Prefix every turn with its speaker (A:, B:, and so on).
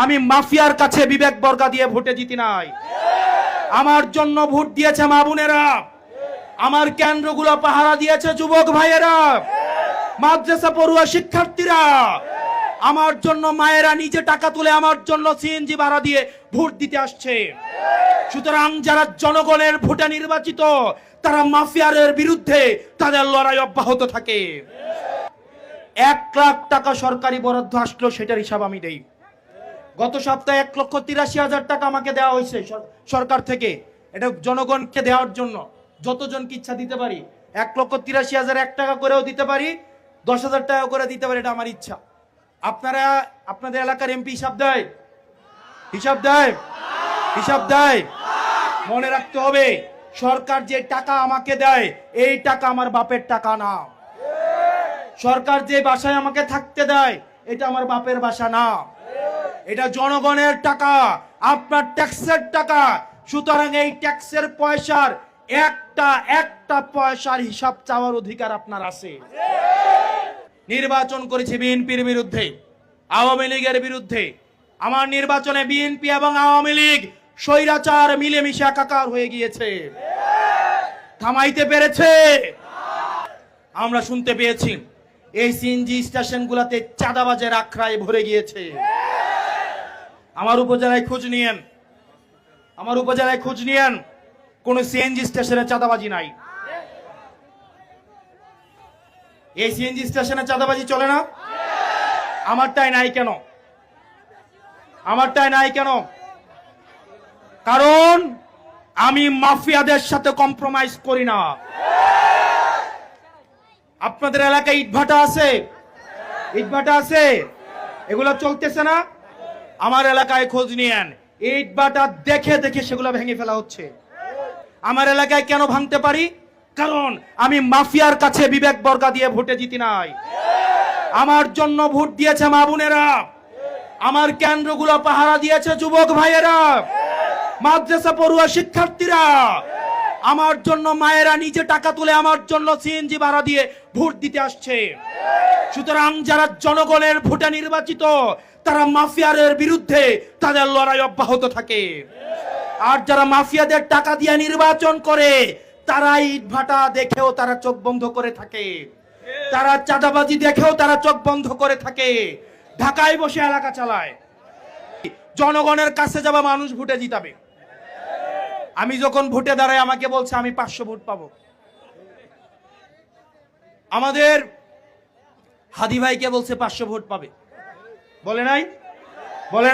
A: আমি মাফিয়ার কাছে বিবেক বর্গা দিয়ে ভোটে জিতি নাই। আমার জন্য ভোট দিয়েছে মা বোনেরা, আমার কেন্দ্রগুলো পাহারা দিয়েছে যুবক ভাইয়েরা, মাদ্রাসা পড়ুয়া শিক্ষার্থীরা, আমার জন্য মায়েরা নিজে টাকা তুলে আমার জন্য সিএনজি ভাড়া দিয়ে ভোট দিতে আসছে। সুতরাং যারা জনগণের ভোটে নির্বাচিত তারা মাফিয়ারের বিরুদ্ধে তাদের লড়াই অব্যাহত থাকে। 1 লাখ টাকা সরকারি বরাদ্দ আসলো, সেটার হিসাব আমি দেই। গত সপ্তাহে 1,83,000 টাকা আমাকে দেওয়া হয়েছে সরকার থেকে। এটা জনগণকে দেওয়ার জন্য যতজনকে ইচ্ছা দিতে পারি। 1,83,001 টাকা করেও দিতে পারি, 10,000 টাকা করে দিতে পারি, এটা আমার ইচ্ছা। আপনারা আপনাদের এলাকার এমপি হিসাব দেয়? হিসাব দেয়? হিসাব দেয়? মনে রাখতে হবে, সরকার যে টাকা আমাকে দেয় এই টাকা আমার বাপের টাকা না। সরকার যে বাসায় আমাকে থাকতে দেয় এটা আমার বাপের বাসা না, এটা জনগণের টাকা, আপনার ট্যাক্সের টাকা। সুতরাং এই ট্যাক্সের পয়সার একটা পয়সার হিসাব চাওয়ার অধিকার আপনার আছে। নির্বাচন করেছি বিএনপির বিরুদ্ধে, আওয়ামী লীগের বিরুদ্ধে। আমার নির্বাচনে বিএনপি এবং আওয়ামী লীগ স্বৈরাচার মিলেমিশে একাকার হয়ে গিয়েছে। থামাইতে পেরেছে? আমরা শুনতে পেয়েছি এই সিএনজি স্টেশনগুলোতে চাঁদাবাজের আখড়ায় ভরে গিয়েছে। আমার উপজেলায় খোঁজ নিয়েন, আমার উপজেলায় খোঁজ নিয়েন, কোন সিএনজি স্টেশনে চাঁদাবাজি নাই। এই সিএনজি স্টেশনে চাঁদাবাজি চলে না? আমারটাই নাই কেন? আমারটাই নাই কেন? কারণ আমি মাফিয়াদের সাথে কম্প্রোমাইজ করি না। আপনাদের এলাকায় ইটভাটা আছে? ইটভাটা আছে? এগুলো চলতেছে না? আমার এলাকায় খোঁজ নিয়েন, ইটভাটা দেখে দেখে সেগুলো ভেঙে ফেলা হচ্ছে। আমার এলাকায় কেন ভাঙতে পারি? কারণ আমি মাফিয়ার কাছে বিবেক বর্গা দিয়ে ভোটে জিতি নাই। আমার জন্য ভোট দিয়েছে মা বোনেরা, আমার কেন্দ্রগুলো পাহারা দিয়েছে যুবক ভাইয়েরা, মাদ্রাসা পড়ুয়া শিক্ষার্থীরা, আমার জন্য মায়েরা নিজে টাকা তুলে আমার জন্য সিএনজি ভাড়া দিয়ে ভোট দিতে আসছে। সুতরাং যারা জনগণের ভোটে নির্বাচিত তারা মাফিয়ারের বিরুদ্ধে তাদের লড়াই অব্যাহত থাকে। আর যারা মাফিয়াদের টাকা দিয়ে নির্বাচন করে তারা ইটভাটা দেখেও তারা চোখ বন্ধ করে থাকে, তারা চাঁদাবাজি দেখেও তারা চোখ বন্ধ করে থাকে, ঢাকায় বসে এলাকা চালায়। জনগণের কাছে যাবা মানুষ ভোটে জিতাবে। আমি যখন ভোটে দাঁড়াই আমাকে বলছে আমি 500 ভোট পাবো। আমাদের হাদি ভাইকে বলছে 500 ভোট পাবে, বলে নাই? বলে